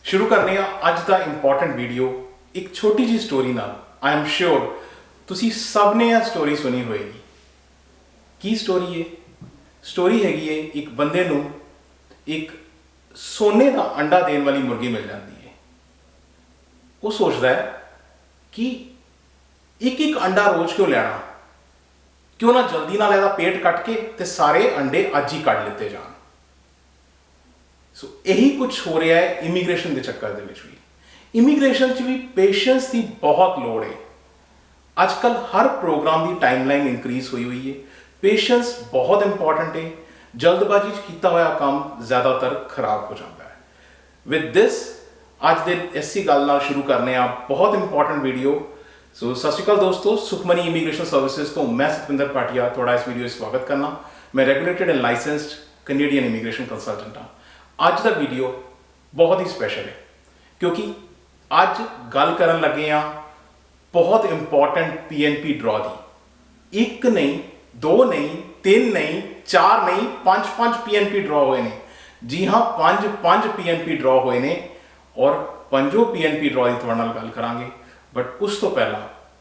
शुरू करने अज का इंपॉर्टेंट वीडियो एक छोटी जी स्टोरी नाल। आई एम श्योर तुसी सब ने यह स्टोरी सुनी होएगी। की स्टोरी है? स्टोरी हैगी है एक बंदे नूं एक सोने का अंडा देने वाली मुर्गी मिल जाती है। वो सोचता है कि एक एक अंडा रोज क्यों लेना, क्यों ना जल्दी ना लेदा पेट कट के ते सारे अंडे अज ही कट लेते जान। सो यही कुछ हो रहा है इमीग्रेशन के चक्कर दे विच भी। इमीग्रेशन च भी पेशेंस की बहुत लोड़ है। आजकल हर प्रोग्राम की टाइमलाइन इंक्रीज हुई है। पेशेंस बहुत इंपॉर्टेंट है। जल्दबाजी किया हुआ काम ज़्यादातर खराब हो जाता है। विद दिस अज दे इसी गल नाल शुरू करने बहुत इंपॉर्टेंट वीडियो। सो सत श्री अकाल दोस्तों, सुखमनी इमीग्रेशन सर्विसेज तो मैं सतविंदर भाटिया थोड़ा इस वीडियो में स्वागत करना। मैं regulated and licensed Canadian immigration consultant हाँ। अज का वीडियो बहुत ही स्पैशल है क्योंकि अज गल करन लगे बहुत इंपॉर्टेंट PNP ड्रॉ की। एक नहीं, दो नहीं, तीन नहीं, चार नहीं, पांच PNP ड्रॉ हुए ने। जी हाँ, पांच PNP ड्रॉ हुए ने और पंजों PNP ड्रॉ की थोड़े नाल गल करांगे। बट उस तो पहला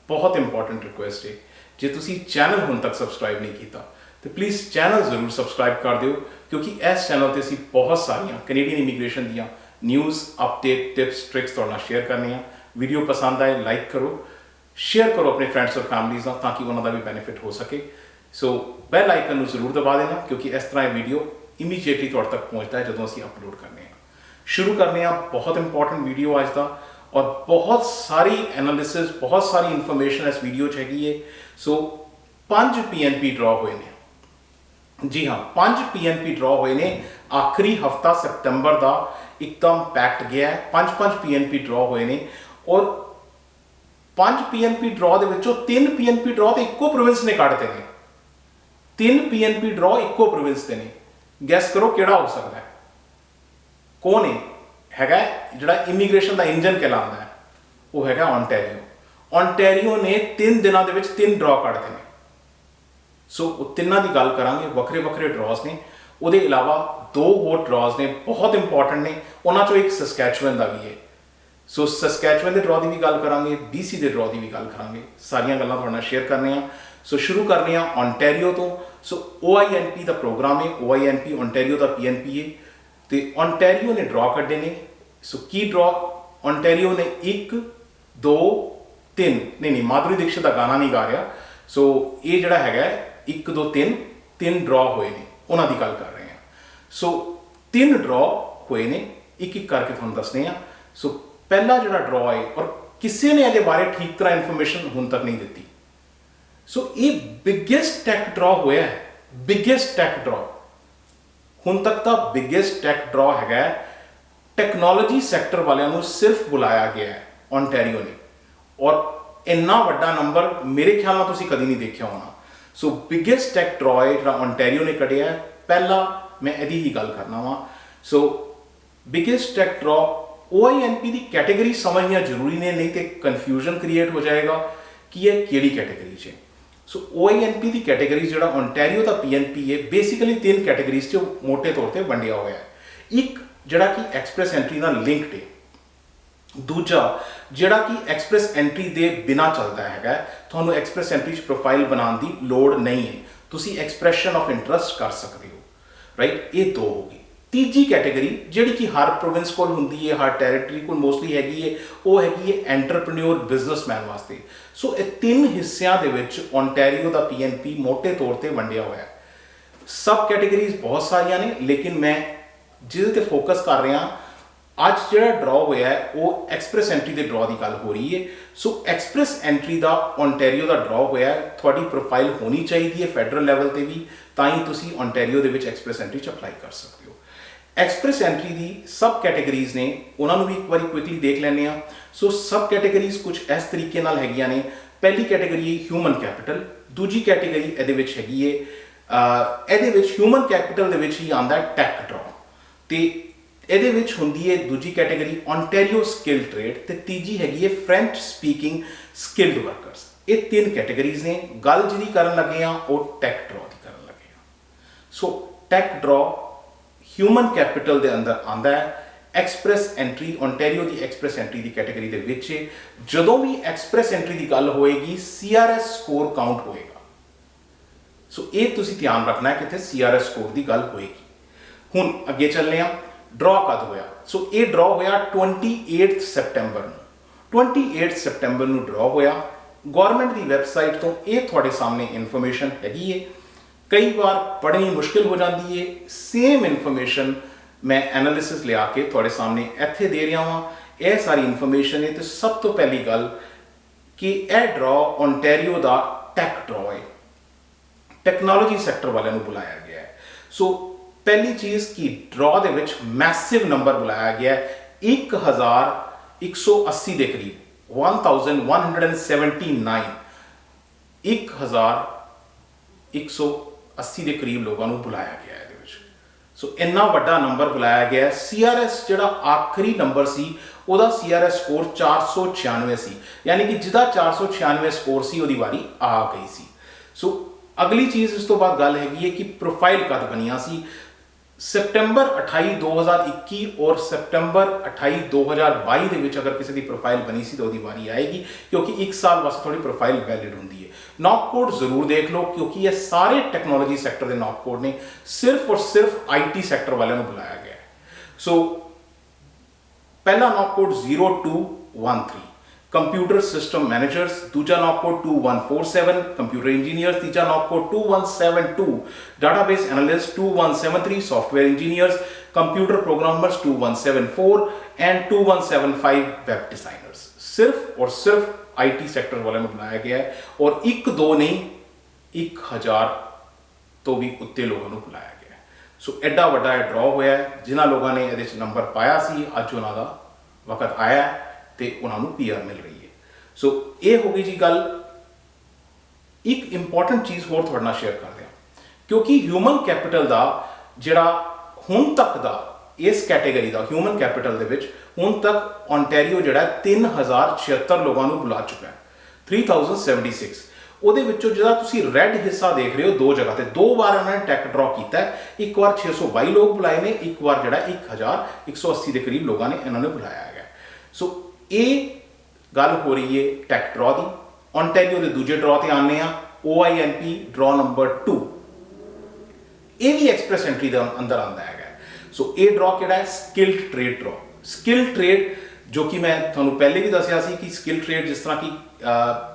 बहुत इंपॉर्टेंट रिक्वेस्ट है, जे तुसी चैनल हुण तक सबसक्राइब नहीं किया तो प्लीज़ चैनल जरूर सबसक्राइब कर दिओ क्योंकि इस चैनल पर असीं बहुत सारिया कैनेडियन इमीग्रेशन दियाँ न्यूज़ अपडेट टिप्स ट्रिक्स तुहाडे नाल शेयर करने। वीडियो पसंद आए लाइक करो, शेयर करो अपने फ्रेंड्स और फैमिलीज़ नाल ताकि उन्होंने भी बेनिफिट हो सके। सो बैल आइकन जरूर दबा देना क्योंकि इस तरह वीडियो इमीजिएटली तुहाडे तक पहुँचता है जो असीं अपलोड करने। शुरू करने बहुत इंपॉर्टेंट वीडियो अज का और बहुत सारी एनालिसिस बहुत सारी इंफॉर्मेशन इस वीडियो हैगी है। सो 5 PNP ड्रॉ हुए ने। जी हाँ, 5 PNP ड्रॉ हुए ने। आखिरी हफ्ता सितंबर का एकदम पैक्ट गया है। 5 PNP ड्रॉ हुए ने और 5 PNP ड्रॉ दे विचों 3 PNP ड्रॉ तो इको प्रोविंस ने काटते हैं। 3 PNP ड्रॉ इको प्रोविंस के ने। गैस करो किहड़ा हो सकता है? कौन है जिहड़ा इमीग्रेशन का इंजन कहलाता है? वो है ओंटारियो। ओंटारियो ने 3 दिनों के 3 ड्रॉ काटते हैं। सो तिना की गल करांगे। वक्रे वक्रे ड्रॉज ने। उहदे इलावा 2 होर ड्रॉज ने बहुत इंपॉर्टेंट ने। उन्होंने चो एक सस्कैचुअन का भी है। सो सस्कैचुअन के ड्रॉ की भी गल करांगे, BC के ड्रॉ की भी गल करांगे। सारिया गल्लां तुहाडे नाल शेयर करने। सो शुरू करने ओंटारियो तो। सो OINP का प्रोग्राम है। OINP ओंटारियो का PNP है तो ओंटारियो ने ड्रॉ कड्डे ने। सो की ड्रॉ ओंटारियो ने 1 2 3 नहीं माधुरी दीक्षित का गाना नहीं गा रहा। सो ये जिहड़ा हैगा 1 2 3 ड्रॉ हुए ने, उन्होंने गल कर रहे हैं। सो 3 ड्रॉ हुए ने, एक एक करके तुहानूं दसने आ। सो पहला जिहड़ा ड्रॉ है और किसी ने ये बारे ठीक तरह इंफॉर्मेशन हुण तक नहीं दी। सो ये बिगेस्ट टैक ड्रॉ होया है। बिगेस्ट टैक ड्रॉ हुण तक का बिगेस्ट टैक ड्रॉ है। टैक्नोलॉजी सैक्टर वालों सिर्फ बुलाया गया है ओंटारियो ने और इन्ना वड्डा नंबर मेरे ख्याल में तुसीं कदी नहीं देखा होना। सो बिगेस्ट टैक ड्रॉ है जो ओंटारियो ने कढ़िया है। पहला मैं यही ही गल करना वा। सो बिगेस्ट टैक ड्रॉ OINP की कैटेगरी समझना जरूरी ने, नहीं तो कन्फ्यूजन क्रिएट हो जाएगा कि यह केड़ी कैटेगरी है। सो OINP की कैटेगरी जो ओंटारियो का PNP है बेसिकली 3 कैटेगरीज से मोटे तौर पर वंडिया हुआ है। एक जिहड़ा कि एक्सप्रैस एंट्री नाल लिंक्ड है, दूजा जिहड़ा कि एक्सप्रैस एंट्री दे बिना चलता है। तुहानूं एक्सप्रैस एंट्री प्रोफाइल बनाने की लोड़ नहीं है, तुसी एक्सप्रैशन ऑफ इंटरस्ट कर सकते हो। राइट, ये 2 होगी। तीजी कैटेगरी जिहड़ी कि हर प्रोविंस कोल हुंदी है, हर टैरेटरी कोल मोस्टली हैगी है, वो हैगी है एंटरप्रेन्योर बिजनेसमैन वास्ते। सो ये 3 हिस्सों के विच ओंटारियो का PNP मोटे तौर पर वंडिया हुआ है। सब कैटेगरीज बहुत सारिया ने लेकिन मैं जिहदे ते फोकस कर रहा अज जो ड्रॉ होया है वो एक्सप्रैस एंट्री के ड्रॉ की गल हो रही है। सो एक्सप्रैस एंट्री का ओंटारियो का ड्रॉ होया है। थोड़ी प्रोफाइल होनी चाहिए है फैडरल लैवल पर भी, ताई तुसी ओंटारियो के एक्सप्रैस एंट्री अप्लाई कर सकते हो। एक्सप्रैस एंट्री की सब कैटेगरीज ने, उन्होंने भी एक बार क्विकली देख लेने। सो सब कैटेगरीज कुछ इस तरीके नाल हैगियां ने। पहली कैटेगरी ह्यूमन कैपिटल, दूजी कैटेगरी ये हैगी है ये ह्यूमन कैपिटल ही आंदा है टैक ड्रॉ तो ये होंगी है दूजी कैटेगरी ओंटारियो स्किल ट्रेड तो तीजी हैगी है फ्रेंच स्पीकिंग स्किल्ड वर्कर्स। ये 3 कैटेगरीज ने। गल जी करन लगे वो टैक ड्रॉ की करन लगे। सो टैक ड्रॉ ह्यूमन कैपिटल के अंदर आंदा है। ਐਕਸਪ੍ਰੈਸ ਐਂਟਰੀ, ਓਨਟਾਰੀਓ ਦੀ ਐਕਸਪ੍ਰੈਸ ਐਂਟਰੀ ਦੀ ਕੈਟਾਗਰੀ ਦੇ ਵਿੱਚ ਜਦੋਂ ਵੀ ਐਕਸਪ੍ਰੈਸ ਐਂਟਰੀ ਦੀ ਗੱਲ ਹੋਏਗੀ CRS ਸਕੋਰ ਕਾਊਂਟ ਹੋਏਗਾ। ਸੋ ਇਹ ਤੁਸੀਂ ਧਿਆਨ ਰੱਖਣਾ ਹੈ ਕਿ ਇੱਥੇ CRS ਸਕੋਰ ਦੀ ਗੱਲ ਹੋਏਗੀ। ਹੁਣ ਅੱਗੇ ਚੱਲਦੇ ਹਾਂ, ਡਰਾ ਕਦ ਹੋਇਆ? ਸੋ ਇਹ ਡਰਾ ਹੋਇਆ 28 ਸੈਪਟੈਂਬਰ ਨੂੰ। 28 ਸੈਪਟੈਂਬਰ ਨੂੰ ਡਰਾ ਹੋਇਆ। ਗਵਰਨਮੈਂਟ ਦੀ ਵੈਬਸਾਈਟ ਤੋਂ ਇਹ ਤੁਹਾਡੇ ਸਾਹਮਣੇ ਇਨਫੋਰਮੇਸ਼ਨ ਹੈਗੀ ਹੈ। ਕਈ ਵਾਰ ਪੜ੍ਹਨੀ ਮੁਸ਼ਕਿਲ ਹੋ ਜਾਂਦੀ ਹੈ। ਸੇਮ ਇਨਫੋਰਮੇਸ਼ਨ ਮੈਂ ਐਨਾਲਿਸਿਸ ਲਿਆ ਕੇ ਤੁਹਾਡੇ ਸਾਹਮਣੇ ਇੱਥੇ ਦੇ ਰਿਹਾ ਹਾਂ। ਇਹ ਸਾਰੀ ਇਨਫੋਰਮੇਸ਼ਨ ਹੈ। ਤੇ ਸਭ ਤੋਂ ਪਹਿਲੀ ਗੱਲ ਕਿ ਇਹ ਡਰਾ ਓਨਟਾਰੀਓ ਦਾ ਟੈਕ ਡਰਾ ਹੈ, ਟੈਕਨੋਲੋਜੀ ਸੈਕਟਰ ਵਾਲਿਆਂ ਨੂੰ ਬੁਲਾਇਆ ਗਿਆ ਹੈ। ਸੋ ਪਹਿਲੀ ਚੀਜ਼ ਕਿ ਡਰਾ ਦੇ ਵਿੱਚ ਮੈਸਿਵ ਨੰਬਰ ਬੁਲਾਇਆ ਗਿਆ ਹੈ, 1180 ਦੇ ਕਰੀਬ, 1179, 1180 ਦੇ ਕਰੀਬ ਲੋਕਾਂ ਨੂੰ ਬੁਲਾਇਆ ਗਿਆ ਇਹਦੇ ਵਿੱਚ। ਸੋ ਇੰਨਾ ਵੱਡਾ ਨੰਬਰ ਬੁਲਾਇਆ ਗਿਆ। CRS ਜਿਹੜਾ ਆਖਰੀ ਨੰਬਰ ਸੀ ਉਹਦਾ CRS ਸਕੋਰ 496 ਸੀ, ਯਾਨੀ ਕਿ ਜਿਹਦਾ 496 ਸਕੋਰ ਸੀ ਉਹਦੀ ਵਾਰੀ ਆ ਗਈ ਸੀ। ਸੋ ਅਗਲੀ ਚੀਜ਼ ਇਸ ਤੋਂ ਬਾਅਦ ਗੱਲ ਹੈਗੀ ਹੈ ਕਿ ਪ੍ਰੋਫਾਈਲ ਕਦ ਬਣੀਆਂ ਸੀ। ਸੈਪਟੈਂਬਰ 28 2021 ਔਰ ਸੈਪਟੈਂਬਰ 28 2022 ਦੇ ਵਿੱਚ ਅਗਰ ਕਿਸੇ ਦੀ ਪ੍ਰੋਫਾਈਲ ਬਣੀ ਸੀ ਤਾਂ ਉਹਦੀ ਵਾਰੀ ਆਏਗੀ, ਕਿਉਂਕਿ 1 ਸਾਲ ਵਾਸਤੇ ਤੁਹਾਡੀ ਪ੍ਰੋਫਾਈਲ ਵੈਲਿਡ ਹੁੰਦੀ ਹੈ। ਨੌਕ ਕੋਡ ਜ਼ਰੂਰ ਦੇਖ ਲਓ, ਕਿਉਂਕਿ ਇਹ ਸਾਰੇ ਟੈਕਨੋਲੋਜੀ ਸੈਕਟਰ ਦੇ ਨੌਕ ਕੋਡ ਨੇ, ਸਿਰਫ ਔਰ ਸਿਰਫ IT ਸੈਕਟਰ ਵਾਲਿਆਂ ਨੂੰ ਬੁਲਾਇਆ ਗਿਆ ਹੈ। ਸੋ ਪਹਿਲਾ NOC code 0213 computer system managers, ਦੂਜਾ ਨੌਕ ਕੋਡ 2147 ਕੰਪਿਊਟਰ ਇੰਜੀਨੀਅਰਸ, ਤੀਜਾ NOC code 2172 database analyst, 2173 software engineers, computer programmers 2174 and 2175 web designers. ਸਿਰਫ ਔਰ ਸਿਰਫ IT ਸੈਕਟਰ ਵਾਲਿਆਂ ਨੂੰ ਬੁਲਾਇਆ ਗਿਆ ਹੈ ਔਰ 1-2 ਨਹੀਂ, 1000 ਤੋਂ ਵੀ ਉੱਤੇ ਲੋਕਾਂ ਨੂੰ ਬੁਲਾਇਆ ਗਿਆ ਹੈ। ਸੋ ਐਡਾ ਵੱਡਾ ਇਹ ਡਰਾ ਹੋਇਆ ਹੈ। ਜਿਨ੍ਹਾਂ ਲੋਕਾਂ ਨੇ ਇਹਦੇ 'ਚ ਨੰਬਰ ਪਾਇਆ ਸੀ, ਅੱਜ ਉਹਨਾਂ ਦਾ ਵਕਤ ਆਇਆ ਤੇ ਉਹਨਾਂ ਨੂੰ PR ਮਿਲ ਰਹੀ ਹੈ। ਸੋ ਇਹ ਹੋ ਗਈ ਜੀ ਗੱਲ। ਇੱਕ ਇੰਪੋਰਟੈਂਟ ਚੀਜ਼ ਹੋਰ ਤੁਹਾਡੇ ਨਾਲ ਸ਼ੇਅਰ ਕਰਦੇ ਹਾਂ, ਕਿਉਂਕਿ ਹਿਊਮਨ ਕੈਪੀਟਲ ਦਾ ਜਿਹੜਾ ਹੁਣ ਤੱਕ ਦਾ ਇਸ ਕੈਟੇਗਰੀ ਦਾ ਹਿਊਮਨ ਕੈਪੀਟਲ ਦੇ ਵਿੱਚ ਹੁਣ ਤੱਕ ਓਨਟਾਰੀਓ ਜਿਹੜਾ 3076 ਲੋਕਾਂ ਨੂੰ ਬੁਲਾ ਚੁੱਕਾ ਹੈ, 3076। ਉਹਦੇ ਵਿੱਚੋਂ ਜਿਹੜਾ ਤੁਸੀਂ ਰੈੱਡ ਹਿੱਸਾ ਦੇਖ ਰਹੇ ਹੋ, 2 ਜਗ੍ਹਾ ਤੇ 2 ਵਾਰ ਉਹਨਾਂ ਨੇ ਟੈਕ ਡਰਾ ਕੀਤਾ ਹੈ। ਇੱਕ ਵਾਰ 622 ਲੋਕ ਬੁਲਾਏ ਨੇ, ਇੱਕ ਵਾਰ ਜਿਹੜਾ 1180 ਦੇ ਕਰੀਬ ਲੋਕਾਂ ਨੇ ਇਹਨਾਂ ਨੇ ਬੁਲਾਇਆ ਹੈਗਾ। ਸੋ ਇਹ ਗੱਲ ਹੋ ਰਹੀ ਹੈ ਟੈਕ ਡਰਾ ਦੀ। ਓਨਟਾਰੀਓ ਦੇ ਦੂਜੇ ਡਰਾ ਤੇ ਆਉਂਦੇ ਆ, OINP ਡਰਾ ਨੰਬਰ 2। ਇਹ ਵੀ ਐਕਸਪ੍ਰੈਸ ਐਂਟਰੀ ਦੇ ਅੰਦਰ ਆਉਂਦਾ ਹੈਗਾ। ਸੋ ਇਹ ਡਰਾ ਕਿਹੜਾ ਹੈ? ਸਕਿਲਡ ਟ੍ਰੇਡ ਡਰਾ। ਸਕਿਲ ਟ੍ਰੇਡ, ਜੋ ਕਿ ਮੈਂ ਤੁਹਾਨੂੰ ਪਹਿਲੇ ਵੀ ਦੱਸਿਆ ਸੀ ਕਿ ਸਕਿਲ ਟ੍ਰੇਡ ਜਿਸ ਤਰ੍ਹਾਂ ਕਿ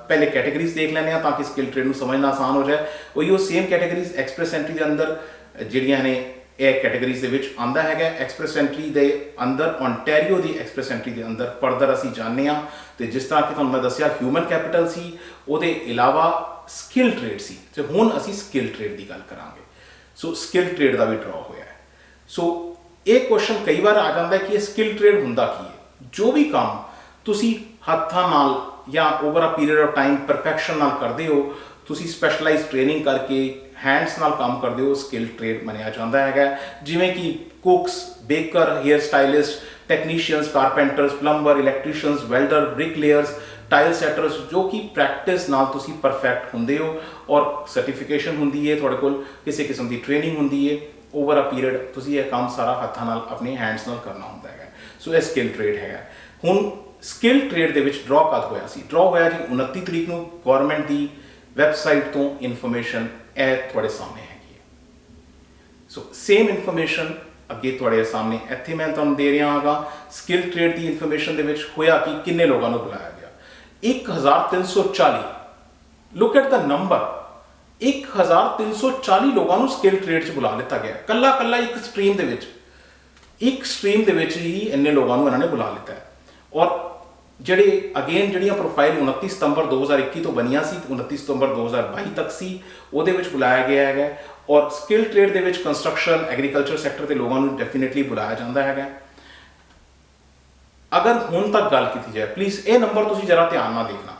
ਪਹਿਲੇ ਕੈਟੇਗਰੀਜ਼ ਦੇਖ ਲੈਂਦੇ ਆ ਤਾਂ ਕਿ ਸਕਿਲ ਟ੍ਰੇਡ ਨੂੰ ਸਮਝਣਾ ਆਸਾਨ ਹੋ ਜਾਏ। ਉਹੀ ਸੇਮ ਕੈਟੇਗਰੀਜ਼ ਐਕਸਪ੍ਰੈਸ ਐਂਟਰੀ ਦੇ ਅੰਦਰ ਜਿਹੜੀਆਂ ਨੇ ਇਹ ਕੈਟੇਗਰੀਜ਼ ਦੇ ਵਿੱਚ ਆਉਂਦਾ ਹੈਗਾ। ਐਕਸਪ੍ਰੈਸ ਐਂਟਰੀ ਦੇ ਅੰਦਰ ਓਨਟਾਰੀਓ ਦੀ ਐਕਸਪ੍ਰੈਸ ਐਂਟਰੀ ਦੇ ਅੰਦਰ ਫਰਦਰ ਅਸੀਂ ਜਾਣਦੇ ਹਾਂ। ਤੇ ਜਿਸ ਤਰ੍ਹਾਂ ਕਿ ਤੁਹਾਨੂੰ ਮੈਂ ਦੱਸਿਆ ਹਿਊਮਨ ਕੈਪੀਟਲ ਸੀ, ਉਹਦੇ ਇਲਾਵਾ ਸਕਿਲ ਟ੍ਰੇਡ ਸੀ, ਤੇ ਹੁਣ ਅਸੀਂ ਸਕਿਲ ਟ੍ਰੇਡ ਦੀ ਗੱਲ ਕਰਾਂਗੇ। ਸੋ ਸਕਿਲ ਟ੍ਰੇਡ ਦਾ ਵੀ ਡਰਾ ਹੋਇਆ ਹੈ। ਸੋ ਇਹ ਕੁਐਸਚਨ ਕਈ ਵਾਰ ਆ ਜਾਂਦਾ ਹੈ ਕਿ ਇਹ ਸਕਿਲ ਟ੍ਰੇਡ ਹੁੰਦਾ ਕੀ ਹੈ? ਜੋ ਵੀ ਕੰਮ ਤੁਸੀਂ ਹੱਥਾਂ ਨਾਲ ਜਾਂ over a period of time perfection ਨਾਲ ਕਰਦੇ ਹੋ, ਤੁਸੀਂ ਸਪੈਸ਼ਲਾਈਜ਼ ਟ੍ਰੇਨਿੰਗ ਕਰਕੇ ਹੈਂਡਸ ਨਾਲ ਕੰਮ ਕਰਦੇ ਹੋ, ਸਕਿਲ ਟ੍ਰੇਡ ਮੰਨਿਆ ਜਾਂਦਾ ਹੈਗਾ। ਜਿਵੇਂ ਕਿ cooks, bakers, hair stylists, technicians, carpenters, plumber, electricians, welder, bricklayers, tile setters, ਜੋ ਕਿ ਪ੍ਰੈਕਟਿਸ ਨਾਲ ਤੁਸੀਂ ਪਰਫੈਕਟ ਹੁੰਦੇ ਹੋ ਔਰ ਸਰਟੀਫਿਕੇਸ਼ਨ ਹੁੰਦੀ ਹੈ ਤੁਹਾਡੇ ਕੋਲ, ਕਿਸੇ ਕਿਸਮ ਦੀ ਟ੍ਰੇਨਿੰਗ ਹੁੰਦੀ ਹੈ। ਓਵਰ ਅ ਪੀਰੀਅਡ ਤੁਸੀਂ ਇਹ ਕੰਮ ਸਾਰਾ ਹੱਥਾਂ ਨਾਲ ਆਪਣੇ ਹੈਂਡਸ ਨਾਲ ਕਰਨਾ ਹੁੰਦਾ ਹੈਗਾ। ਸੋ ਇਹ ਸਕਿਲ ਟ੍ਰੇਡ ਹੈਗਾ। ਹੁਣ ਸਕਿਲ ਟ੍ਰੇਡ ਦੇ ਵਿੱਚ ਡਰਾ ਕਦ ਹੋਇਆ ਸੀ? ਡਰਾ ਹੋਇਆ ਜੀ 29 ਤਰੀਕ ਨੂੰ। ਗਵਰਨਮੈਂਟ ਦੀ ਵੈਬਸਾਈਟ ਤੋਂ ਇਨਫੋਰਮੇਸ਼ਨ ਇਹ ਤੁਹਾਡੇ ਸਾਹਮਣੇ ਹੈਗੀ ਹੈ। ਸੋ ਸੇਮ ਇਨਫੋਰਮੇਸ਼ਨ ਅੱਗੇ ਤੁਹਾਡੇ ਸਾਹਮਣੇ ਇੱਥੇ ਮੈਂ ਤੁਹਾਨੂੰ ਦੇ ਰਿਹਾ ਹਾਂਗਾ। ਸਕਿਲ ਟ੍ਰੇਡ ਦੀ ਇਨਫੋਰਮੇਸ਼ਨ ਦੇ ਵਿੱਚ ਹੋਇਆ ਕਿ ਕਿੰਨੇ ਲੋਕਾਂ ਨੂੰ ਬੁਲਾਇਆ ਗਿਆ? 1340। ਲੁੱਕ ਐਟ ਦਾ ਨੰਬਰ, 1340 ਲੋਕਾਂ ਨੂੰ ਸਕਿਲ ਟ੍ਰੇਡ 'ਚ ਬੁਲਾ ਲਿੱਤਾ ਗਿਆ। ਕੱਲਾ ਇੱਕ ਸਟਰੀਮ ਦੇ ਵਿੱਚ, ਇੱਕ ਸਟਰੀਮ ਦੇ ਵਿੱਚ ਹੀ ਇੰਨੇ ਲੋਕਾਂ ਨੂੰ ਇਹਨਾਂ ਨੇ ਬੁਲਾ ਲਿੱਤਾ ਹੈ। ਔਰ ਜਿਹੜੀਆਂ ਪ੍ਰੋਫਾਈਲ 29 ਸਤੰਬਰ 2021 ਤੋਂ ਬਣੀਆਂ ਸੀ, 29 ਸਤੰਬਰ 2022 ਤੱਕ ਸੀ, ਉਹਦੇ ਵਿੱਚ ਬੁਲਾਇਆ ਗਿਆ ਹੈਗਾ। ਔਰ ਸਕਿਲ ਟ੍ਰੇਡ ਦੇ ਵਿੱਚ ਕੰਸਟਰਕਸ਼ਨ, ਐਗਰੀਕਲਚਰ ਸੈਕਟਰ ਦੇ ਲੋਕਾਂ ਨੂੰ ਡੈਫੀਨੇਟਲੀ ਬੁਲਾਇਆ ਜਾਂਦਾ ਹੈਗਾ। ਅਗਰ ਹੁਣ ਤੱਕ ਗੱਲ ਕੀਤੀ ਜਾਏ, ਪਲੀਜ਼ ਇਹ ਨੰਬਰ ਤੁਸੀਂ ਜਰਾ ਧਿਆਨ ਨਾਲ ਦੇਖਣਾ।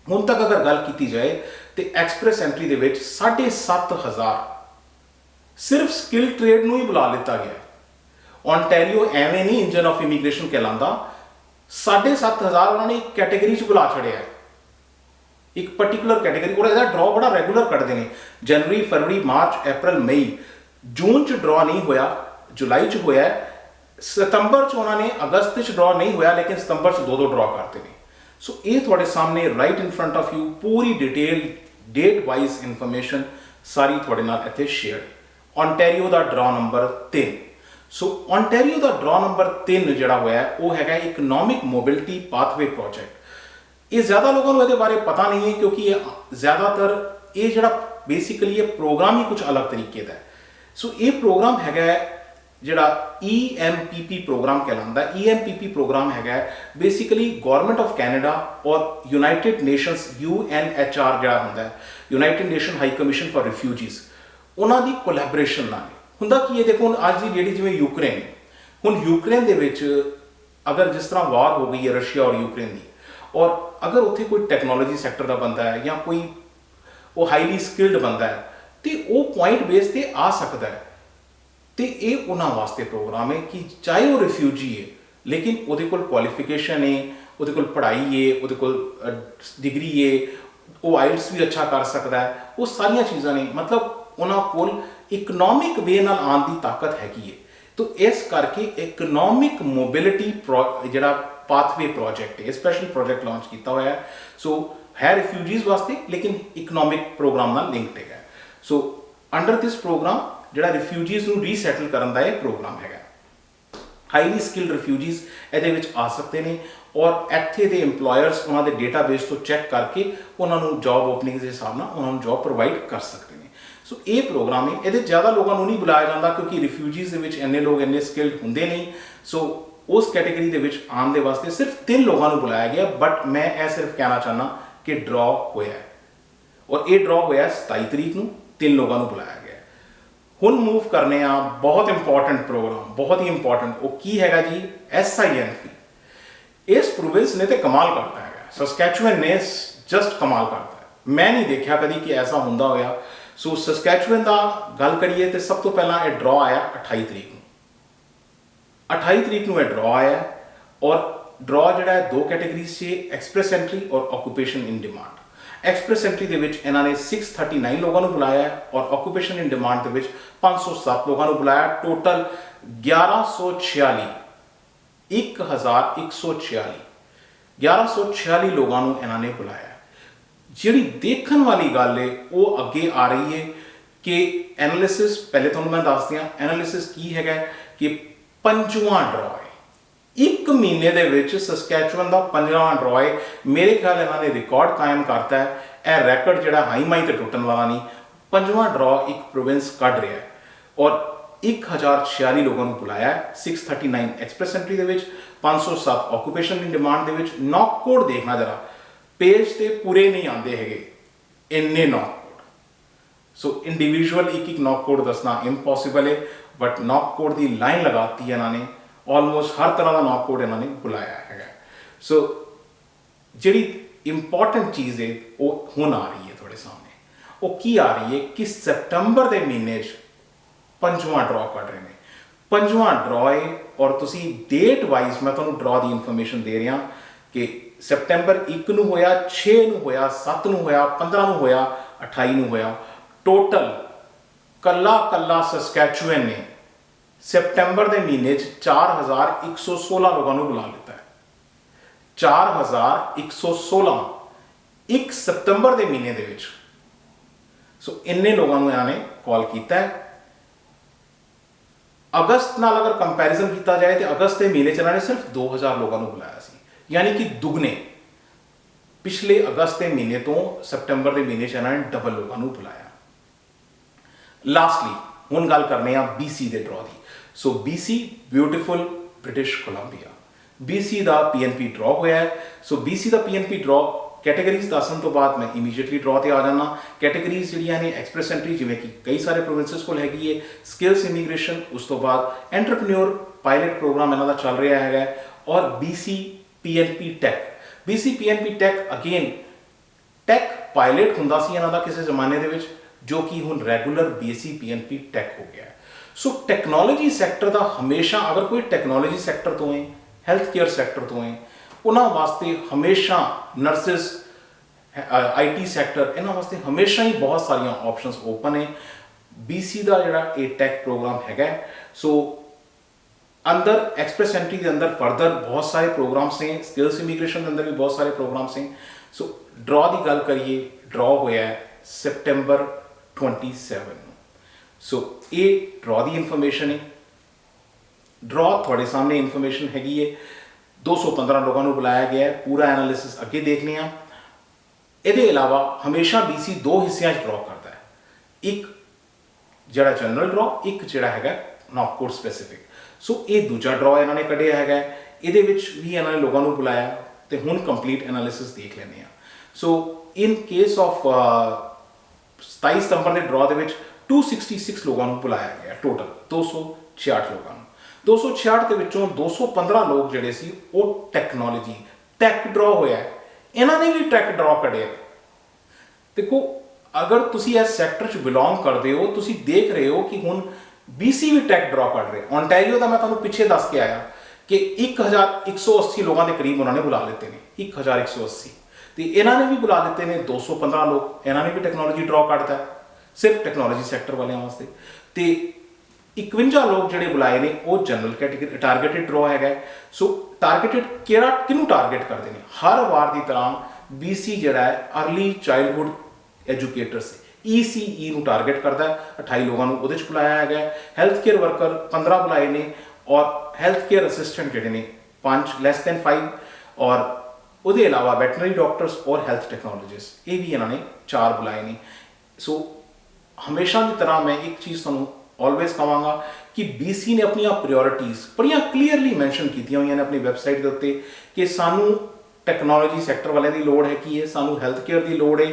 ਹੁਣ ਤੱਕ ਅਗਰ ਗੱਲ ਕੀਤੀ ਜਾਏ ਤੇ ਐਕਸਪ੍ਰੈਸ ਐਂਟਰੀ ਦੇ ਵਿੱਚ 7,500 ਸਿਰਫ ਸਕਿਲ ਟ੍ਰੇਡ ਨੂੰ ਹੀ ਬੁਲਾ ਲਿੱਤਾ ਗਿਆ। ਓਨਟਾਰੀਓ ਐਵੇਂ ਨਹੀਂ ਇੰਜਨ ਆਫ ਇਮੀਗ੍ਰੇਸ਼ਨ ਕਹਿਲਾਂਦਾ। 7,500 ਉਹਨਾਂ ਨੇ ਇੱਕ ਕੈਟੇਗਰੀ 'ਚ ਬੁਲਾ ਛੜਿਆ, ਇੱਕ ਪਰਟੀਕੂਲਰ ਕੈਟੇਗਰੀ। ਔਰ ਇਹਦਾ ਡਰਾ ਬੜਾ ਰੈਗੂਲਰ ਕੱਢਦੇ ਨੇ, ਜਨਵਰੀ, ਫਰਵਰੀ, ਮਾਰਚ, ਅਪ੍ਰੈਲ, ਮਈ। ਜੂਨ 'ਚ ਡਰਾ ਨਹੀਂ ਹੋਇਆ, ਜੁਲਾਈ 'ਚ ਹੋਇਆ, ਸਤੰਬਰ 'ਚ ਉਹਨਾਂ ਨੇ ਅਗਸਤ 'ਚ ਡਰਾ ਨਹੀਂ ਹੋਇਆ, ਲੇਕਿਨ ਸਤੰਬਰ 'ਚ ਦੋ ਡਰਾ ਕਰਤੇ ਨੇ। ਸੋ ਇਹ ਤੁਹਾਡੇ ਸਾਹਮਣੇ right in front of you ਪੂਰੀ ਡਿਟੇਲ ਡੇਟ ਵਾਈਜ਼ ਇਨਫੋਰਮੇਸ਼ਨ ਸਾਰੀ ਤੁਹਾਡੇ ਨਾਲ ਇੱਥੇ ਸ਼ੇਅਰ। ਓਨਟਾਰੀਓ ਦਾ ਡਰਾ ਨੰਬਰ 3। ਸੋ ਓਨਟਾਰੀਓ ਦਾ ਡਰਾ ਨੰਬਰ 3 ਜਿਹੜਾ ਹੋਇਆ ਉਹ ਹੈਗਾ ਇਕਨੋਮਿਕ ਮੋਬਿਲਿਟੀ ਪਾਥਵੇ ਪ੍ਰੋਜੈਕਟ। ਇਹ ਜ਼ਿਆਦਾ ਲੋਕਾਂ ਨੂੰ ਇਹਦੇ ਬਾਰੇ ਪਤਾ ਨਹੀਂ ਹੈ, ਕਿਉਂਕਿ ਇਹ ਜ਼ਿਆਦਾਤਰ ਇਹ ਜਿਹੜਾ ਬੇਸਿਕਲੀ ਇਹ ਪ੍ਰੋਗਰਾਮ ਹੀ ਕੁਝ ਅਲੱਗ ਤਰੀਕੇ ਦਾ ਹੈ। ਸੋ ਇਹ ਪ੍ਰੋਗਰਾਮ ਹੈਗਾ ਜਿਹੜਾ EMPP ਪ੍ਰੋਗਰਾਮ ਕਹਿਲਾਉਂਦਾ। EMPP ਪ੍ਰੋਗਰਾਮ ਹੈਗਾ ਬੇਸਿਕਲੀ ਗਵਰਨਮੈਂਟ ਆਫ ਕੈਨੇਡਾ ਔਰ ਯੂਨਾਈਟਿਡ ਨੇਸ਼ਨਸ UNHR ਜਿਹੜਾ ਹੁੰਦਾ United nation high commission for refugees, ਉਹਨਾਂ ਦੀ ਕੋਲੈਬੋਰੇਸ਼ਨ ਨਾਲ ਹੁੰਦਾ। ਕੀ ਹੈ ਦੇਖੋ, ਹੁਣ ਅੱਜ ਦੀ ਜਿਹੜੀ ਜਿਵੇਂ ਯੂਕਰੇਨ, ਹੁਣ ਯੂਕਰੇਨ ਦੇ ਵਿੱਚ ਅਗਰ ਜਿਸ ਤਰ੍ਹਾਂ ਵਾਰ ਹੋ ਗਈ ਹੈ ਰਸ਼ੀਆ ਔਰ ਯੂਕਰੇਨ ਦੀ, ਔਰ ਅਗਰ ਉੱਥੇ ਕੋਈ ਟੈਕਨੋਲੋਜੀ ਸੈਕਟਰ ਦਾ ਬੰਦਾ ਹੈ ਜਾਂ ਕੋਈ ਉਹ ਹਾਈਲੀ ਸਕਿਲਡ ਬੰਦਾ ਹੈ ਤੇ ਉਹ ਪੁਆਇੰਟ ਬੇਸ ਤੇ ਆ ਸਕਦਾ ਹੈ। ਤੇ ਇਹ ਉਹਨਾਂ ਵਾਸਤੇ ਪ੍ਰੋਗਰਾਮ ਹੈ ਕਿ ਚਾਹੇ ਉਹ ਰਿਫਿਊਜੀ ਹੈ ਲੇਕਿਨ ਉਹਦੇ ਕੋਲ ਕੁਆਲੀਫਿਕੇਸ਼ਨ ਹੈ, ਉਹਦੇ ਕੋਲ ਪੜ੍ਹਾਈ ਹੈ, ਉਹਦੇ ਕੋਲ ਡਿਗਰੀ ਹੈ, ਉਹ ਆਈਲਟਸ ਵੀ ਅੱਛਾ ਕਰ ਸਕਦਾ ਹੈ, ਉਹ ਸਾਰੀਆਂ ਚੀਜ਼ਾਂ ਨੇ। ਮਤਲਬ ਉਹਨਾਂ ਕੋਲ ਇਕਨੋਮਿਕ ਵੇ ਨਾਲ ਆਉਣ ਦੀ ਤਾਕਤ ਹੈਗੀ ਹੈ। ਤੋ ਇਸ ਕਰਕੇ ਇਕਨੋਮਿਕ ਮੋਬਿਲਿਟੀ ਜਿਹੜਾ ਪਾਥਵੇ ਪ੍ਰੋਜੈਕਟ ਹੈ, ਸਪੈਸ਼ਲ ਪ੍ਰੋਜੈਕਟ ਲਾਂਚ ਕੀਤਾ ਹੋਇਆ ਹੈ। ਸੋ ਹੈ ਰਿਫਿਊਜੀਜ਼ ਵਾਸਤੇ ਲੇਕਿਨ ਇਕਨੋਮਿਕ ਪ੍ਰੋਗਰਾਮ ਨਾਲ ਲਿੰਕਡ ਹੈਗਾ। ਸੋ ਅੰਡਰ ਦਿਸ ਪ੍ਰੋਗਰਾਮ ਜਿਹੜਾ ਰਿਫਿਊਜੀਜ਼ ਨੂੰ ਰੀਸੈਟਲ ਕਰਨ ਦਾ ਇਹ ਪ੍ਰੋਗਰਾਮ ਹੈਗਾ। ਹਾਈਲੀ ਸਕਿਲਡ ਰਿਫਿਊਜੀਜ਼ ਇਹਦੇ ਵਿੱਚ ਆ ਸਕਦੇ ਨੇ ਔਰ ਇੱਥੇ ਦੇ EMPLOYERS ਉਹਨਾਂ ਦੇ ਡੇਟਾਬੇਸ ਤੋਂ ਚੈੱਕ ਕਰਕੇ ਉਹਨਾਂ ਨੂੰ ਜੌਬ ਓਪਨਿੰਗਸ ਦੇ ਹਿਸਾਬ ਨਾਲ ਉਹਨਾਂ ਨੂੰ ਜੌਬ ਪ੍ਰੋਵਾਈਡ ਕਰ ਸਕਦੇ ਨੇ। ਸੋ ਇਹ ਪ੍ਰੋਗਰਾਮ ਹੈ, ਇਹਦੇ ਜ਼ਿਆਦਾ ਲੋਕਾਂ ਨੂੰ ਨਹੀਂ ਬੁਲਾਇਆ ਜਾਂਦਾ ਕਿਉਂਕਿ ਰਿਫਿਊਜੀਜ਼ ਦੇ ਵਿੱਚ ਇੰਨੇ ਲੋਕ ਇੰਨੇ ਸਕਿਲਡ ਹੁੰਦੇ ਨਹੀਂ। ਸੋ ਉਸ ਕੈਟੇਗਰੀ ਦੇ ਵਿੱਚ ਆਉਣ ਦੇ ਵਾਸਤੇ ਸਿਰਫ 3 ਲੋਕਾਂ ਨੂੰ ਬੁਲਾਇਆ ਗਿਆ। ਬਟ ਮੈਂ ਇਹ ਸਿਰਫ ਕਹਿਣਾ ਚਾਹੁੰਦਾ ਕਿ ਡਰਾ ਹੋਇਆ ਹੈ ਔਰ ਇਹ ਡਰਾ ਹੋਇਆ 27 ਤਰੀਕ ਨੂੰ, 3 ਲੋਕਾਂ ਨੂੰ ਬੁਲਾਇਆ ਗਿਆ। ਹੁਣ ਮੂਵ ਕਰਨੇ ਆ ਬਹੁਤ ਇੰਪੋਰਟੈਂਟ ਪ੍ਰੋਗਰਾਮ, ਬਹੁਤ ਹੀ ਇੰਪੋਰਟੈਂਟ। ਉਹ ਕੀ ਹੈਗਾ ਜੀ? SINP। ਇਸ ਪ੍ਰੋਵਿੰਸ ਨੇ ਤੇ ਕਮਾਲ ਕਰਤਾ ਹੈਗਾ, ਸਸਕੈਚੁਅਨ ਨੇ ਜਸਟ ਕਮਾਲ ਕਰਤਾ ਹੈ। ਮੈਂ ਨਹੀਂ ਦੇਖਿਆ ਕਦੀ ਕਿ ਐਸਾ ਹੁੰਦਾ ਹੋਇਆ। ਸੋ ਸਸਕੈਚੁਅਨ ਦਾ ਗੱਲ ਕਰੀਏ ਤੇ ਸਭ ਤੋਂ ਪਹਿਲਾਂ ਇਹ ਡਰਾ ਆਇਆ 28 ਤਰੀਕ ਨੂੰ। 28 ਤਰੀਕ ਨੂੰ ਇਹ ਡਰਾ ਆਇਆ ਔਰ ਡਰਾ ਜਿਹੜਾ ਹੈ 2 ਕੈਟੇਗਰੀਜ਼ 'ਚ, ਐਕਸਪ੍ਰੈਸ ਐਂਟਰੀ ਔਰ ਆਕੂਪੇਸ਼ਨ ਇਨ ਡਿਮਾਂਡ। ਐਕਸਪ੍ਰੈਸ ਐਂਟਰੀ ਦੇ ਵਿੱਚ ਇਹਨਾਂ ਨੇ 639 ਲੋਕਾਂ ਨੂੰ ਬੁਲਾਇਆ ਔਰ ਆਕੂਪੇਸ਼ਨ ਇਨ ਡਿਮਾਂਡ ਦੇ ਵਿੱਚ 507 ਲੋਕਾਂ ਨੂੰ ਬੁਲਾਇਆ। ਟੋਟਲ 1146 1146 ਲੋਕਾਂ ਨੂੰ ਇਹਨਾਂ ਨੇ ਬੁਲਾਇਆ। ਜਿਹੜੀ ਦੇਖਣ ਵਾਲੀ ਗੱਲ ਹੈ ਉਹ ਅੱਗੇ ਆ ਰਹੀ ਹੈ ਕਿ ਐਨਾਲਿਸਿਸ, ਪਹਿਲੇ ਤੁਹਾਨੂੰ ਮੈਂ ਦੱਸ ਦਿਆਂ ਐਨਾਲਿਸਿਸ ਕੀ ਹੈਗਾ ਕਿ 5ਵਾਂ ਡਰਾ ਹੈ। 1 ਮਹੀਨੇ ਦੇ ਵਿੱਚ ਸਸਕੈਚੁਅਨ ਦਾ 5ਵਾਂ ਡਰਾ ਹੈ। ਮੇਰੇ ਖਿਆਲ ਇਹਨਾਂ ਨੇ ਰਿਕਾਰਡ ਕਾਇਮ ਕਰਤਾ ਹੈ। ਇਹ ਰੈਕਡ ਜਿਹੜਾ ਹਾਈ ਮਾਈ ਤੇ ਟੁੱਟਣ ਵਾਲਾ ਨਹੀਂ। 5ਵਾਂ ਡਰਾ ਇੱਕ ਪ੍ਰੋਵਿੰਸ ਕੱਢ ਰਿਹਾ ਹੈ ਔਰ 1046 ਲੋਕਾਂ ਨੂੰ ਬੁਲਾਇਆ। 639 ਐਕਸਪ੍ਰੈਸ ਐਂਟਰੀ ਦੇ ਵਿੱਚ, 507 ਆਕੂਪੇਸ਼ਨ ਇਨ ਡਿਮਾਂਡ ਦੇ ਵਿੱਚ। ਨੌਕ ਕੋਡ ਦੇਖਣਾ ਜਰਾ, ਪੇਜ ਤੇ ਪੂਰੇ ਨਹੀਂ ਆਉਂਦੇ ਹੈਗੇ ਇੰਨੇ ਨੌਕ ਕੋਡ। ਸੋ ਇੰਡੀਵਿਜੂਅਲ ਇੱਕ ਨੌਕ ਕੋਡ ਦੱਸਣਾ ਇੰਪੋਸੀਬਲ ਹੈ, but knock code the line ਲਗਾਤੀ ਇਹਨਾਂ ਨੇ। ਆਲਮੋਸਟ ਹਰ ਤਰ੍ਹਾਂ ਦਾ ਨੌਕ ਕੋਡ ਇਹਨਾਂ ਨੇ ਬੁਲਾਇਆ ਹੈਗਾ। ਸੋ ਜਿਹੜੀ ਇੰਪੋਰਟੈਂਟ ਚੀਜ਼ ਹੈ ਉਹ ਹੁਣ ਆ ਰਹੀ ਹੈ ਤੁਹਾਡੇ ਸਾਹਮਣੇ। ਉਹ ਕੀ ਆ ਰਹੀ ਹੈ ਕਿ ਸਤੰਬਰ ਦੇ ਮਹੀਨੇ 'ਚ 5ਵਾਂ ਡਰਾ ਕੱਢ ਰਹੇ ਨੇ। 5ਵਾਂ ਡਰਾ ਹੈ ਔਰ ਤੁਸੀਂ ਡੇਟ ਵਾਈਜ਼ ਮੈਂ ਤੁਹਾਨੂੰ ਡਰਾ ਦੀ ਇਨਫੋਰਮੇਸ਼ਨ ਦੇ ਰਿਹਾ ਕਿ ਸਤੰਬਰ 1 ਨੂੰ ਹੋਇਆ, 6 ਨੂੰ ਹੋਇਆ, 7 ਨੂੰ ਹੋਇਆ, 15 ਨੂੰ ਹੋਇਆ, 28 ਨੂੰ ਹੋਇਆ। ਟੋਟਲ ਕੱਲਾ ਸਸਕੈਚੁਅਨ ਨੇ ਸਤੰਬਰ ਦੇ ਮਹੀਨੇ 'ਚ 4116 ਲੋਕਾਂ ਨੂੰ ਬੁਲਾ ਲਿੱਤਾ ਹੈ। 4116 1 ਸਤੰਬਰ ਦੇ ਮਹੀਨੇ ਦੇ ਵਿੱਚ। ਸੋ ਇੰਨੇ ਲੋਕਾਂ ਨੂੰ ਇਹਨਾਂ ਨੇ ਕਾਲ ਕੀਤਾ ਹੈ। ਅਗਸਤ ਨਾਲ ਅਗਰ ਕੰਪੈਰੀਜ਼ਨ ਕੀਤਾ ਜਾਏ ਤੇ ਅਗਸਤ ਦੇ ਮਹੀਨੇ 'ਚ ਇਹਨਾਂ ਨੇ ਸਿਰਫ 2000 ਲੋਕਾਂ ਨੂੰ ਬੁਲਾਇਆ ਸੀ, ਯਾਨੀ ਕਿ ਦੁੱਗਣੇ। ਪਿਛਲੇ ਅਗਸਤ ਦੇ ਮਹੀਨੇ ਤੋਂ ਸਤੰਬਰ ਦੇ ਮਹੀਨੇ 'ਚ ਇਹਨਾਂ ਨੇ ਡਬਲ ਲੋਕਾਂ ਨੂੰ ਬੁਲਾਇਆ। ਲਾਸਟਲੀ ਹੁਣ ਗੱਲ ਕਰਨੇ ਆ BC ਦੇ ਡਰਾ ਦੀ। So BC beautiful British Columbia, BC ਦਾ PNP ਡਰਾ ਹੋਇਆ ਹੈ। ਸੋ BC ਦਾ PNP ਡਰਾ ਕੈਟੇਗਰੀਜ਼ ਦੱਸਣ ਤੋਂ ਬਾਅਦ ਮੈਂ ਇਮੀਡੀਏਟਲੀ ਡਰਾ ਤੇ ਆ ਜਾਣਾ। ਕੈਟੇਗਰੀਜ਼ ਜਿਹੜੀਆਂ ਨੇ ਐਕਸਪ੍ਰੈਸ ਐਂਟਰੀ, ਜਿਵੇਂ ਕਿ ਕਈ ਸਾਰੇ ਪ੍ਰੋਵਿੰਸਸ ਕੋਲ ਹੈਗੀ ਹੈ, ਸਕਿਲਸ ਇਮੀਗ੍ਰੇਸ਼ਨ, ਉਸ ਤੋਂ ਬਾਅਦ ਐਂਟਰਪ੍ਰੀਨਿਓਰ ਪਾਇਲਟ ਪ੍ਰੋਗਰਾਮ ਇਹਨਾਂ ਦਾ ਚੱਲ ਰਿਹਾ ਹੈਗਾ, ਔਰ BC PNP tech. BC PNP tech again tech pilot ਹੁੰਦਾ ਸੀ ਇਹਨਾਂ ਦਾ ਕਿਸੇ ਜ਼ਮਾਨੇ ਦੇ ਵਿੱਚ, ਜੋ ਕਿ ਹੁਣ ਰੈਗੂਲਰ BC PNP ਟੈਕ ਹੋ ਗਿਆ। ਸੋ ਟੈਕਨੋਲੋਜੀ ਸੈਕਟਰ ਦਾ ਹਮੇਸ਼ਾ, ਅਗਰ ਕੋਈ ਟੈਕਨੋਲੋਜੀ ਸੈਕਟਰ ਤੋਂ ਹੈ, ਹੈਲਥ ਕੇਅਰ ਸੈਕਟਰ ਤੋਂ ਹੈ, ਉਹਨਾਂ ਵਾਸਤੇ ਹਮੇਸ਼ਾ ਨਰਸਿਸ, IT ਸੈਕਟਰ, ਇਹਨਾਂ ਵਾਸਤੇ ਹਮੇਸ਼ਾ ਹੀ ਬਹੁਤ ਸਾਰੀਆਂ ਆਪਸ਼ਨਸ ਓਪਨ ਹੈ। BC ਦਾ ਜਿਹੜਾ ਇਹ ਟੈਕ ਪ੍ਰੋਗਰਾਮ ਹੈਗਾ। ਸੋ अंदर एक्सप्रैस एंट्री के अंदर फर्दर बहुत सारे प्रोग्राम्स ने, स्किल्स इमीग्रेशन के अंदर भी बहुत सारे प्रोग्राम्स हैं। सो ड्रॉ की गल करिए, ड्रॉ होया है सितंबर 27 ਨੂੰ। सो ये ड्रॉ की इंफॉर्मेशन है। ड्रॉ थोड़े सामने इंफॉर्मेशन हैगी है। 215 लोगों को बुलाया गया है। पूरा एनालिसिस अगे देखने आ। ਇਹਦੇ ਇਲਾਵਾ ਹਮੇਸ਼ਾ BC ਦੋ ਹਿੱਸਿਆਂ 'ਚ ਡਰਾ ਕਰਦਾ ਹੈ, ਇੱਕ ਜਿਹੜਾ ਜਨਰਲ ਡਰਾ, ਇੱਕ ਜਿਹੜਾ ਹੈਗਾ ਨੌਕਕੋਟ ਸਪੈਸੀਫਿਕ। ਸੋ ਇਹ ਦੂਜਾ ਡਰਾ ਇਹਨਾਂ ਨੇ ਕੱਢਿਆ ਹੈਗਾ। ਇਹਦੇ ਵਿੱਚ ਵੀ ਇਹਨਾਂ ਨੇ ਲੋਕਾਂ ਨੂੰ ਬੁਲਾਇਆ ਤੇ ਹੁਣ ਕੰਪਲੀਟ ਐਨਾਲਿਸਿਸ ਦੇਖ ਲੈਂਦੇ ਆ। ਸੋ ਇਨ ਕੇਸ ਆਫ 27 ਸਤੰਬਰ ਦੇ ਡਰਾ ਦੇ ਵਿੱਚ 266 ਲੋਕਾਂ ਨੂੰ ਬੁਲਾਇਆ ਗਿਆ, ਟੋਟਲ 266 ਲੋਕਾਂ ਨੂੰ। 266 ਦੇ ਵਿੱਚੋਂ 215 ਲੋਕ ਜਿਹੜੇ ਸੀ ਉਹ ਟੈਕਨੋਲੋਜੀ ਟੈਕ ਡਰਾ ਹੋਇਆ। ਇਹਨਾਂ ਨੇ ਵੀ ਟੈਕ ਡਰਾ ਕੱਢਿਆ। ਦੇਖੋ ਅਗਰ ਤੁਸੀਂ ਇਸ ਸੈਕਟਰ 'ਚ ਬਿਲੋਂਗ ਕਰਦੇ ਹੋ, ਤੁਸੀਂ ਦੇਖ ਰਹੇ ਹੋ ਕਿ ਹੁਣ BC ਵੀ ਟੈਕ ਡਰਾ ਕੱਢ ਰਿਹਾ। ਓਨਟਾਰੀਓ ਦਾ ਮੈਂ ਤੁਹਾਨੂੰ ਪਿੱਛੇ ਦੱਸ ਕੇ ਆਇਆ ਕਿ 1180 ਲੋਕਾਂ ਦੇ ਕਰੀਬ ਉਹਨਾਂ ਨੇ ਬੁਲਾ ਲਿੱਤੇ ਨੇ, 1180। ਤੇ ਇਹਨਾਂ ਨੇ ਵੀ ਬੁਲਾ ਲਿੱਤੇ ਨੇ 215 ਲੋਕ। ਇਹਨਾਂ ਨੇ ਵੀ ਟੈਕਨੋਲੋਜੀ ਡਰਾ ਕੱਢਦਾ ਸਿਰਫ ਟੈਕਨੋਲੋਜੀ ਸੈਕਟਰ ਵਾਲਿਆਂ ਵਾਸਤੇ। ਤੇ 51 ਲੋਕ ਜਿਹੜੇ ਬੁਲਾਏ ਨੇ ਉਹ ਜਨਰਲ ਕੈਟੇਗਰੀ ਟਾਰਗੇਟਡ ਡਰਾ ਹੈਗਾ। ਸੋ ਟਾਰਗੇਟਡ ਕਿਹਨੂੰ ਟਾਰਗੇਟ ਕਰਦੇ ਨੇ? ਹਰ ਵਾਰ ਦੀ ਤਰ੍ਹਾਂ BC ਜਿਹੜਾ ਹੈ ਅਰਲੀ ਚਾਈਲਡਹੁੱਡ ਐਜੂਕੇਟਰਸ ECE ਨੂੰ ਟਾਰਗੇਟ ਕਰਦਾ ਹੈ। 28 ਲੋਕਾਂ ਨੂੰ ਉਹਦੇ 'ਚ ਬੁਲਾਇਆ ਹੈਗਾ। ਹੈਲਥ ਕੇਅਰ ਵਰਕਰ 15 ਬੁਲਾਏ ਨੇ ਔਰ ਹੈਲਥ ਕੇਅਰ ਅਸਿਸਟੈਂਟ ਜਿਹੜੇ ਨੇ 5 ਲੈਸ ਦੈਨ 5 ਔਰ ਉਹਦੇ ਇਲਾਵਾ ਵੈਟਰਨਰੀ ਡਾਕਟਰਸ ਔਰ ਹੈਲਥ ਟੈਕਨੋਲੋਜਿਸਟ ਇਹ ਵੀ ਇਹਨਾਂ ਨੇ 4 ਬੁਲਾਏ ਨੇ। ਸੋ ਹਮੇਸ਼ਾ ਦੀ ਤਰ੍ਹਾਂ ਮੈਂ ਇੱਕ ਚੀਜ਼ ਤੁਹਾਨੂੰ ਆਲਵੇਜ਼ ਕਹਾਂਗਾ ਕਿ BC ਨੇ ਆਪਣੀਆਂ ਪ੍ਰਾਇੋਰਟੀਜ਼ ਬੜੀਆਂ ਕਲੀਅਰਲੀ ਮੈਂਸ਼ਨ ਕੀਤੀਆਂ ਹੋਈਆਂ ਨੇ ਆਪਣੀ ਵੈਬਸਾਈਟ ਦੇ ਉੱਤੇ ਕਿ ਸਾਨੂੰ ਟੈਕਨੋਲੋਜੀ ਸੈਕਟਰ ਵਾਲਿਆਂ ਦੀ ਲੋੜ ਹੈਗੀ ਹੈ, ਸਾਨੂੰ ਹੈਲਥ ਕੇਅਰ ਦੀ ਲੋੜ ਹੈ,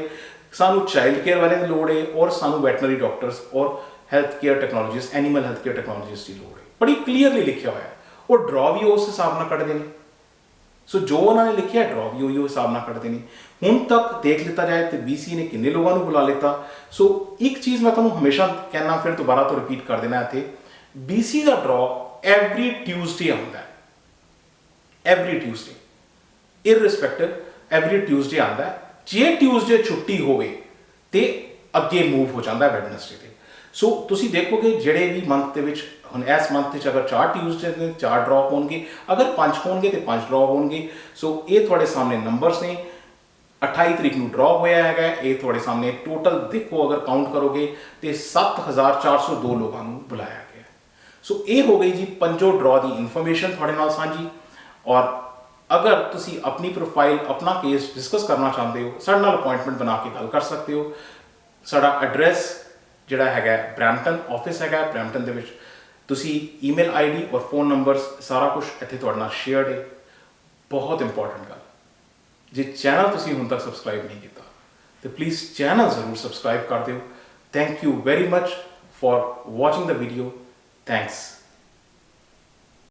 ਸਾਨੂੰ ਚਾਈਲਡ ਕੇਅਰ ਵਾਲਿਆਂ ਦੀ ਲੋੜ ਹੈ ਔਰ ਸਾਨੂੰ ਵੈਟਰਨਰੀ ਡਾਕਟਰਸ ਔਰ health care technologist, animal health care technologist ਦੀ ਲੋੜ ਹੈ। ਬੜੀ ਕਲੀਅਰਲੀ ਲਿਖਿਆ ਹੋਇਆ ਹੈ। ਉਹ ਡਰਾ ਵੀ ਉਸ ਹਿਸਾਬ ਨਾਲ ਕੱਢਦੇ ਨੇ। ਸੋ ਜੋ ਉਹਨਾਂ ਨੇ ਲਿਖਿਆ ਡਰਾ ਵੀ ਉਹੀ ਹਿਸਾਬ ਨਾਲ ਕੱਢਦੇ ਨੇ। ਹੁਣ ਤੱਕ ਦੇਖ ਲਿੱਤਾ ਜਾਏ ਤੇ BC ਨੇ ਕਿੰਨੇ ਲੋਕਾਂ ਨੂੰ ਬੁਲਾ ਲਿੱਤਾ। ਸੋ ਇੱਕ ਚੀਜ਼ ਮੈਂ ਤੁਹਾਨੂੰ ਹਮੇਸ਼ਾ ਕਹਿਣਾ, ਫਿਰ ਦੁਬਾਰਾ ਤੋਂ ਰਿਪੀਟ ਕਰ ਦੇਣਾ ਇੱਥੇ, BC ਦਾ ਡਰਾ ਐਵਰੀ ਟਿਊਜ਼ਡੇ ਆਉਂਦਾ ਹੈ। Every Tuesday irrespective every Tuesday ਆਉਂਦਾ ਹੈ। ਜੇ ਟਿਊਜ਼ਡੇ ਛੁੱਟੀ ਹੋਵੇ ਤੇ ਅੱਗੇ ਮੂਵ ਹੋ ਜਾਂਦਾ ਵੈਡਨਸਡੇ ਤੇ। ਸੋ ਤੁਸੀਂ ਦੇਖੋਗੇ ਜਿਹੜੇ ਵੀ ਮੰਥ ਦੇ ਵਿੱਚ, ਹੁਣ ਇਸ ਮੰਥ ਵਿੱਚ ਅਗਰ 4 ਟਿਊਜ਼ਡੇ ਨੇ 4 ਡਰਾ ਹੋਣਗੇ, ਅਗਰ 5 ਹੋਣਗੇ ਤੇ 5 ਡਰਾ ਹੋਣਗੇ। ਸੋ ਇਹ ਤੁਹਾਡੇ ਸਾਹਮਣੇ ਨੰਬਰਸ ਨੇ। 28 ਤਰੀਕ ਨੂੰ ਡਰਾ ਹੋਇਆ ਹੈਗਾ। ਇਹ ਤੁਹਾਡੇ ਸਾਹਮਣੇ ਟੋਟਲ ਦੇਖੋ, ਅਗਰ ਕਾਊਂਟ ਕਰੋਗੇ ਤੇ 7402 ਲੋਕਾਂ ਨੂੰ ਬੁਲਾਇਆ ਗਿਆ। ਸੋ ਇਹ ਹੋ ਗਈ ਜੀ ਪੰਜੋ ਡਰਾ ਦੀ ਇਨਫੋਰਮੇਸ਼ਨ ਤੁਹਾਡੇ ਨਾਲ ਸਾਂਝੀ। ਔਰ ਅਗਰ ਤੁਸੀਂ ਆਪਣੀ ਪ੍ਰੋਫਾਈਲ, ਆਪਣਾ ਕੇਸ ਡਿਸਕਸ ਕਰਨਾ ਚਾਹੁੰਦੇ ਹੋ, ਸਾਡੇ ਨਾਲ ਅਪਾਇੰਟਮੈਂਟ ਬਣਾ ਕੇ ਗੱਲ ਕਰ ਸਕਦੇ ਹੋ। ਸਾਡਾ ਐਡਰੈਸ ਜਿਹੜਾ ਹੈਗਾ ਬਰੈਂਪਟਨ ਆਫਿਸ ਹੈਗਾ। ਬਰੈਂਪਟਨ ਦੇ ਵਿੱਚ ਤੁਸੀਂ ਈਮੇਲ ID ਔਰ ਫੋਨ ਨੰਬਰਸ ਸਾਰਾ ਕੁਝ ਇੱਥੇ ਤੁਹਾਡੇ ਨਾਲ ਸ਼ੇਅਰਡ ਹੈ। ਬਹੁਤ ਇੰਪੋਰਟੈਂਟ ਗੱਲ, ਜੇ ਚੈਨਲ ਤੁਸੀਂ ਹੁਣ ਤੱਕ ਸਬਸਕ੍ਰਾਈਬ ਨਹੀਂ ਕੀਤਾ ਤੇ ਪਲੀਜ਼ ਚੈਨਲ ਜ਼ਰੂਰ ਸਬਸਕ੍ਰਾਈਬ ਕਰ ਦਿਓ। Thank you very much for watching the video. Thanks.